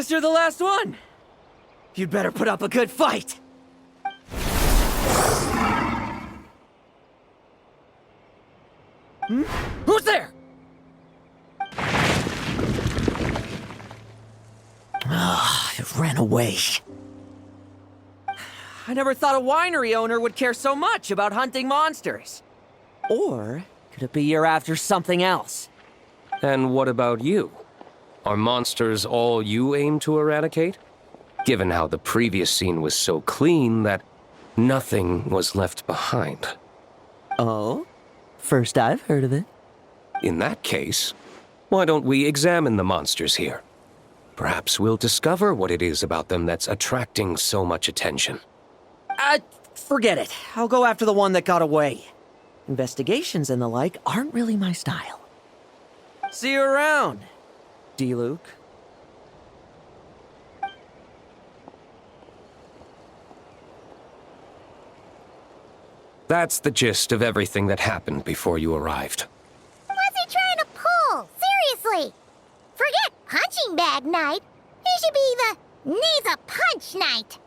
guess you're the last one. You'd better put up a good fight. Who's there? It ran away. I never thought a winery owner would care so much about hunting monsters. Or could it be you're after something else? And what about you? Are monsters all you aim to eradicate? Given how the previous scene was so clean that nothing was left behind. Oh? First I've heard of it. In that case, why don't we examine the monsters here? Perhaps we'll discover what it is about them that's attracting so much attention. Forget it. I'll go after the one that got away. Investigations and the like aren't really my style. See you around, D-Luke. That's the gist of everything that happened before you arrived. What's he trying to pull? Seriously! Forget punching bag night. It should be the knees a punch night.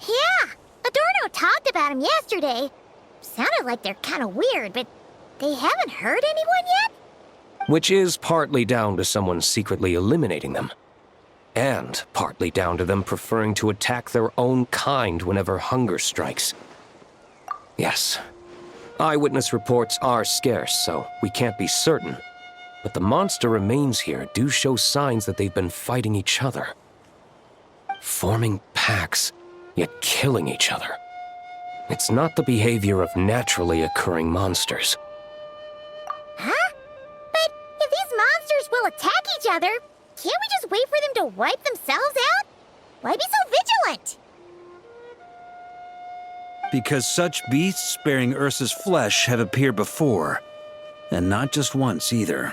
Yeah, Adorno talked about him yesterday. Sounded like they're kind of weird, but they haven't hurt anyone yet? Which is partly down to someone secretly eliminating them. And partly down to them preferring to attack their own kind whenever hunger strikes. Yes, eyewitness reports are scarce, so we can't be certain. But the monster remains here do show signs that they've been fighting each other. Forming packs, yet killing each other. It's not the behavior of naturally occurring monsters. Huh? But if these monsters will attack each other, can't we just wait for them to wipe themselves out? Why be so vigilant? Because such beasts bearing Ursa's flesh have appeared before. And not just once, either.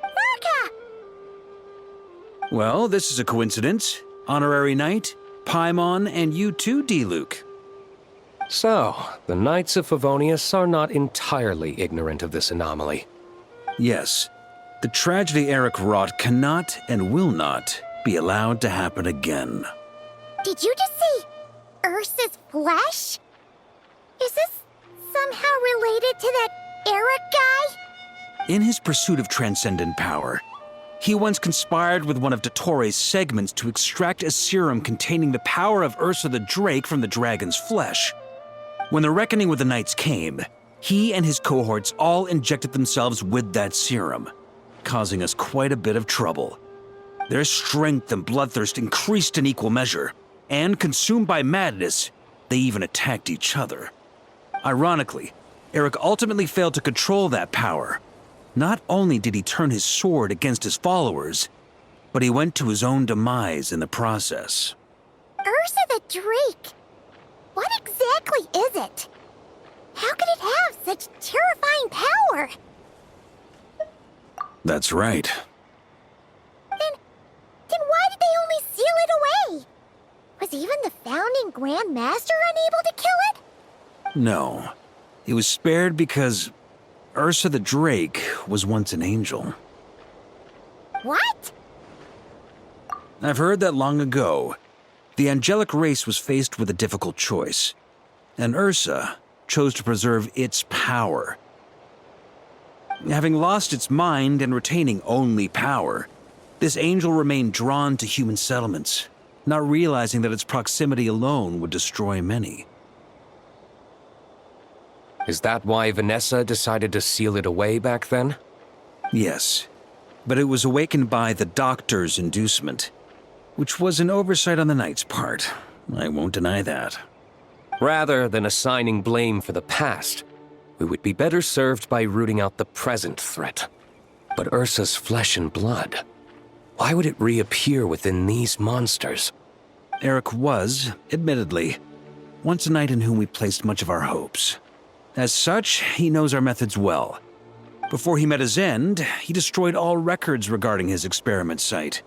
Vorka! Well, this is a coincidence. Honorary Knight, Paimon, and you too, D-Luke. So, the Knights of Favonius are not entirely ignorant of this anomaly. Yes. The tragedy Eroch wrought cannot and will not be allowed to happen again. Did you just say Ursa's flesh? Is this somehow related to that Eroch guy? In his pursuit of transcendent power, he once conspired with one of Dottore's segments to extract a serum containing the power of Ursa the Drake from the dragon's flesh. When the reckoning with the Knights came, he and his cohorts all injected themselves with that serum, causing us quite a bit of trouble. Their strength and bloodthirst increased in equal measure, and consumed by madness, they even attacked each other. Ironically, Eroch ultimately failed to control that power. Not only did he turn his sword against his followers, but he went to his own demise in the process. Ursa the Drake? What exactly is it? How could it have such terrifying power? That's right. Then why did they only seal it away? Was even the founding Grand Master unable to kill it? No. It was spared because Ursa the Drake was once an angel. What? I've heard that long ago, the angelic race was faced with a difficult choice, and Ursa chose to preserve its power. Having lost its mind and retaining only power, this angel remained drawn to human settlements, not realizing that its proximity alone would destroy many. Is that why Vanessa decided to seal it away back then? Yes, but it was awakened by the Doctor's inducement, which was an oversight on the Knight's part. I won't deny that. Rather than assigning blame for the past, we would be better served by rooting out the present threat. But Ursa's flesh and blood, why would it reappear within these monsters? Eroch was, admittedly, once a knight in whom we placed much of our hopes. As such, he knows our methods well. Before he met his end, he destroyed all records regarding his experiment site.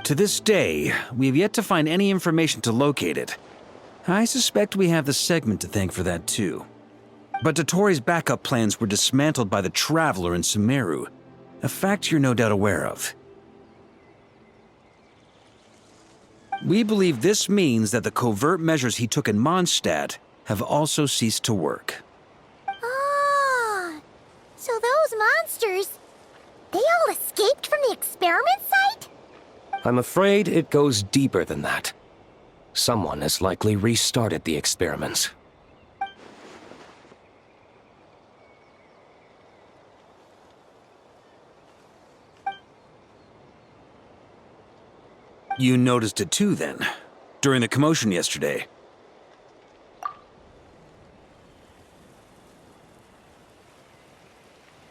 To this day, we have yet to find any information to locate it. I suspect we have the segment to thank for that too. But Dottore's backup plans were dismantled by the Traveler in Sumeru, a fact you're no doubt aware of. We believe this means that the covert measures he took in Mondstadt have also ceased to work. Ah, so those monsters, they all escaped from the experiment site? I'm afraid it goes deeper than that. Someone has likely restarted the experiments. You noticed it too, then, during the commotion yesterday.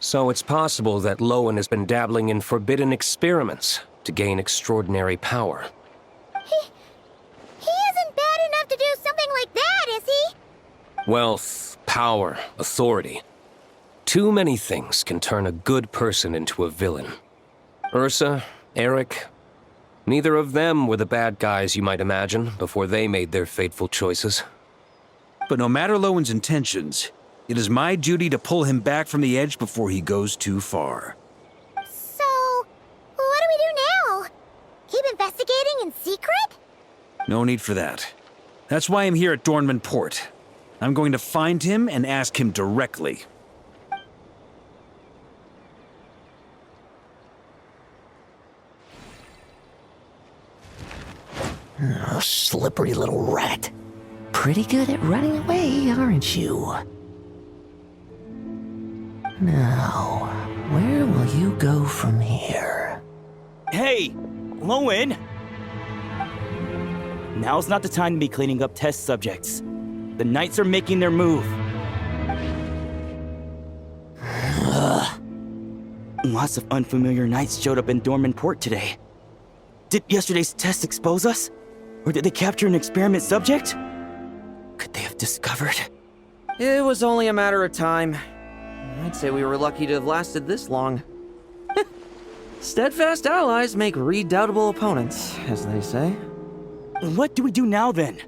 So it's possible that Lohen has been dabbling in forbidden experiments to gain extraordinary power. He isn't bad enough to do something like that, is he? Wealth, power, authority. Too many things can turn a good person into a villain. Ursa, Eroch, neither of them were the bad guys you might imagine before they made their fateful choices. But no matter Lowen's intentions, it is my duty to pull him back from the edge before he goes too far. So, what do we do now? Keep investigating in secret? No need for that. That's why I'm here at Dornman Port. I'm going to find him and ask him directly. Oh, slippery little rat. Pretty good at running away, aren't you? Now, where will you go from here? Hey, Lohen! Now's not the time to be cleaning up test subjects. The Knights are making their move. Lots of unfamiliar Knights showed up in Dorman Port today. Did yesterday's test expose us? Or did they capture an experiment subject? Could they have discovered? It was only a matter of time. I'd say we were lucky to have lasted this long. Steadfast allies make redoubtable opponents, as they say. What do we do now then?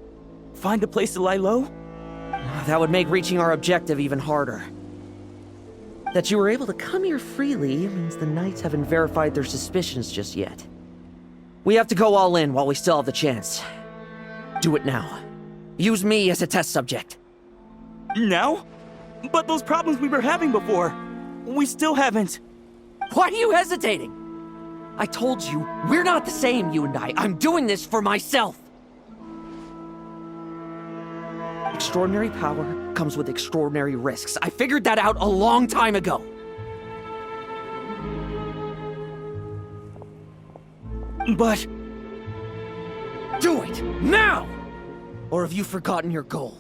Find a place to lie low? That would make reaching our objective even harder. That you were able to come here freely means the Knights haven't verified their suspicions just yet. We have to go all in while we still have the chance. Do it now. Use me as a test subject. Now? But those problems we were having before, we still haven't. Why are you hesitating? I told you, we're not the same, you and I. I'm doing this for myself. Extraordinary power comes with extraordinary risks. I figured that out a long time ago. But... Do it, now! Or have you forgotten your goal?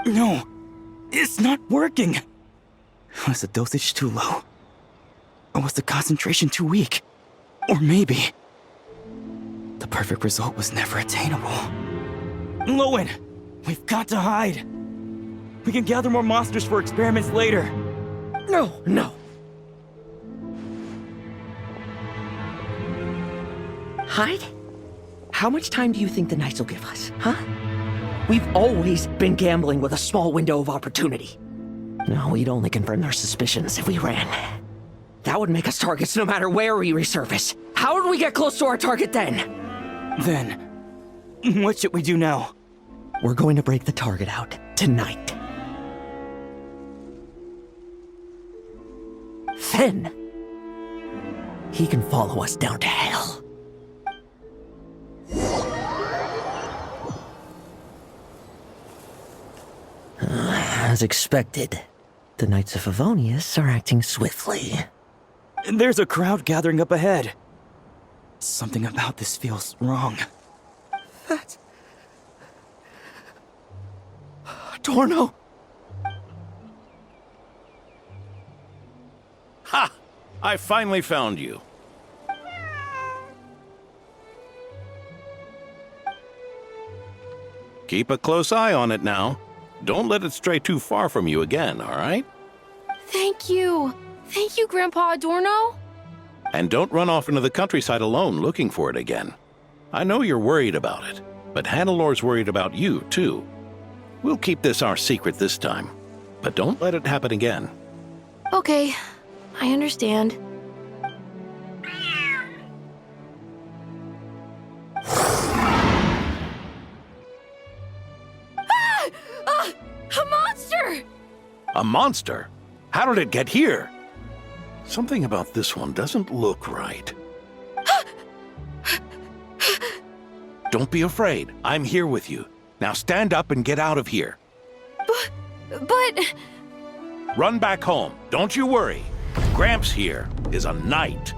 No, it's not working. Was the dosage too low? Or was the concentration too weak? Or maybe... the perfect result was never attainable. Lohen, we've got to hide. We can gather more monsters for experiments later. No. Hide? How much time do you think the Knights will give us, huh? We've always been gambling with a small window of opportunity. No, we'd only confirm their suspicions if we ran. That would make us targets no matter where we resurface. How would we get close to our target then? Then, what should we do now? We're going to break the target out tonight. Then, he can follow us down to hell. As expected, the Knights of Favonius are acting swiftly. There's a crowd gathering up ahead. Something about this feels wrong. That's... Adorno! Ha! I finally found you. Keep a close eye on it now. Don't let it stray too far from you again, all right? Thank you. Thank you, Grandpa Adorno. And don't run off into the countryside alone looking for it again. I know you're worried about it, but Hannelor's worried about you, too. We'll keep this our secret this time, but don't let it happen again. Okay, I understand. A monster! A monster? How did it get here? Something about this one doesn't look right. Don't be afraid. I'm here with you. Now stand up and get out of here. But... Run back home. Don't you worry. Gramps here is a knight.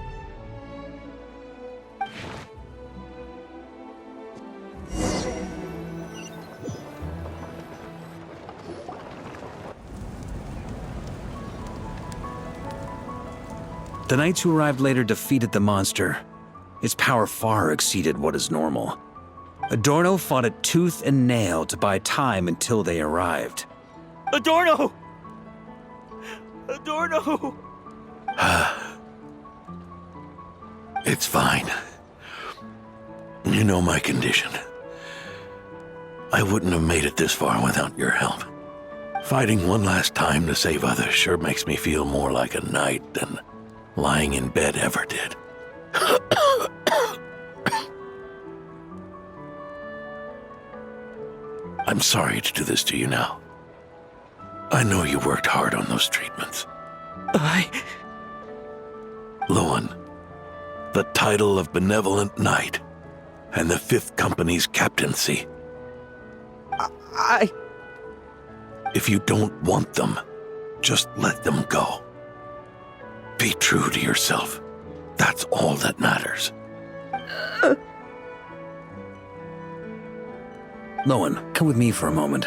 The knights who arrived later defeated the monster. Its power far exceeded what is normal. Adorno fought it tooth and nail to buy time until they arrived. Adorno! Adorno! It's fine. You know my condition. I wouldn't have made it this far without your help. Fighting one last time to save others sure makes me feel more like a knight than lying in bed ever did. I'm sorry to do this to you now. I know you worked hard on those treatments. Lohen, the title of Benevolent Knight and the 5th Company's captaincy. If you don't want them, just let them go. Be true to yourself. That's all that matters. Lohen, come with me for a moment.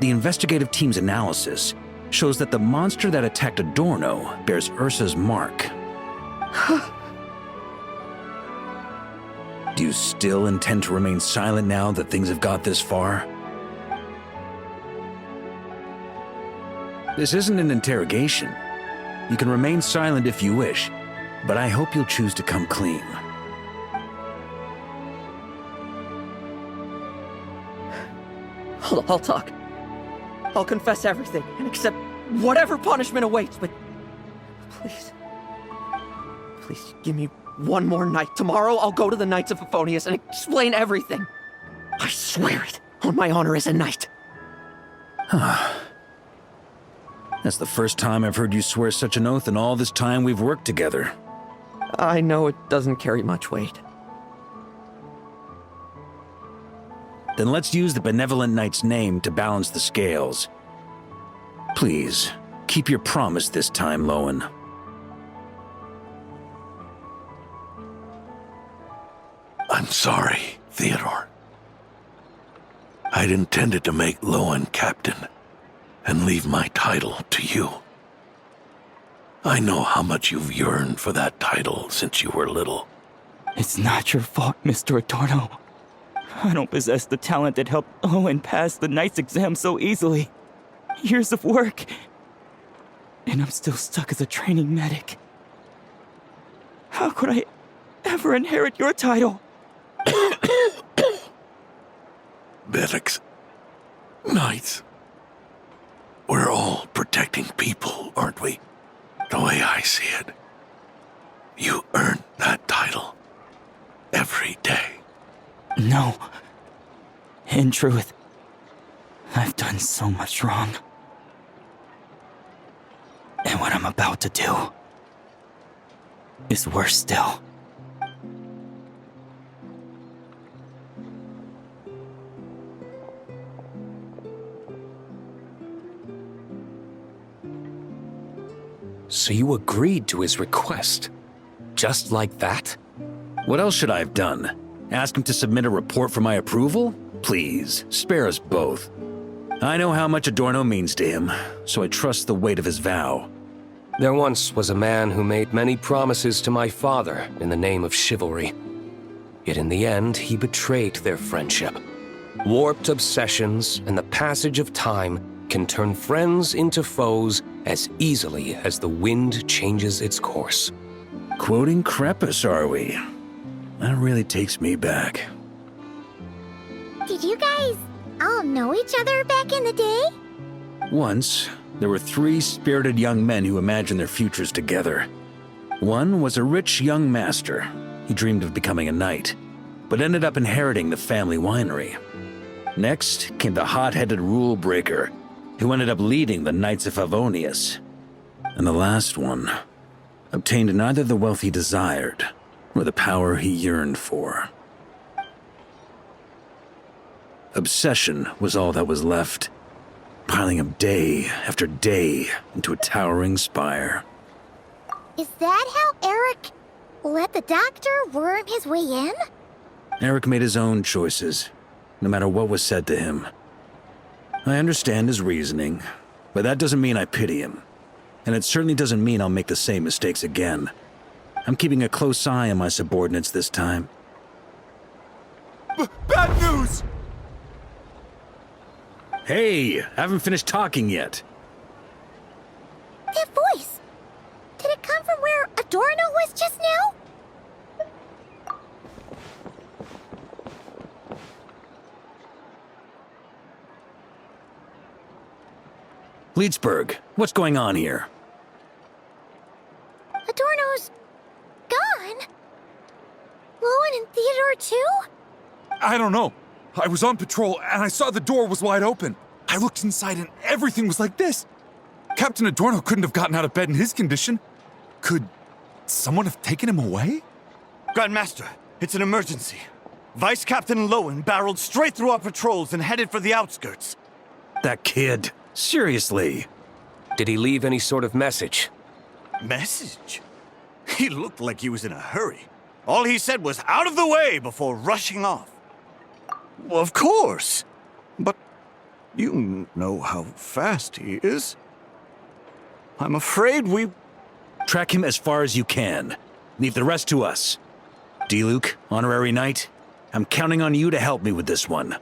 The investigative team's analysis shows that the monster that attacked Adorno bears Ursa's mark. Do you still intend to remain silent now that things have got this far? This isn't an interrogation. You can remain silent if you wish, but I hope you'll choose to come clean. I'll talk. I'll confess everything and accept whatever punishment awaits, but please, please give me one more night. Tomorrow I'll go to the Knights of Euphonius and explain everything. I swear it on my honor as a knight. That's the first time I've heard you swear such an oath in all this time we've worked together. I know it doesn't carry much weight. Then let's use the Benevolent Knight's name to balance the scales. Please, keep your promise this time, Lohen. I'm sorry, Theodore. I'd intended to make Lohen captain and leave my title to you. I know how much you've yearned for that title since you were little. It's not your fault, Mr. Adorno. I don't possess the talent that helped Lohen pass the knight's exam so easily. Years of work. And I'm still stuck as a training medic. How could I ever inherit your title? Medics, knights, we're all protecting people, aren't we? The way I see it, you earn that title every day. No. In truth, I've done so much wrong. And what I'm about to do is worse still. So you agreed to his request? Just like that? What else should I have done? Ask him to submit a report for my approval? Please, spare us both. I know how much Adorno means to him, so I trust the weight of his vow. There once was a man who made many promises to my father in the name of chivalry. Yet in the end, he betrayed their friendship. Warped obsessions and the passage of time can turn friends into foes as easily as the wind changes its course. Quoting Crepus, are we? That really takes me back. Did you guys all know each other back in the day? Once, there were 3 spirited young men who imagined their futures together. One was a rich young master. He dreamed of becoming a knight, but ended up inheriting the family winery. Next came the hot-headed rule breaker, who ended up leading the Knights of Favonius. And the last one obtained neither the wealth he desired, nor the power he yearned for. Obsession was all that was left, piling up day after day into a towering spire. Is that how Eroch let the doctor worm his way in? Eroch made his own choices, no matter what was said to him. I understand his reasoning, but that doesn't mean I pity him. And it certainly doesn't mean I'll make the same mistakes again. I'm keeping a close eye on my subordinates this time. Bad news! Hey, haven't finished talking yet. That voice! Did it come from where Adorno was just now? Leedsburg, what's going on here? Adorno's gone? Lohen and Theodore too? I don't know. I was on patrol and I saw the door was wide open. I looked inside and everything was like this. Captain Adorno couldn't have gotten out of bed in his condition. Could someone have taken him away? Grandmaster, it's an emergency. Vice Captain Lohen barreled straight through our patrols and headed for the outskirts. That kid. Seriously. Did he leave any sort of message? Message? He looked like he was in a hurry. All he said was out of the way before rushing off. Well, of course. But you know how fast he is. I'm afraid we... Track him as far as you can. Leave the rest to us. D. Luke, honorary knight, I'm counting on you to help me with this one.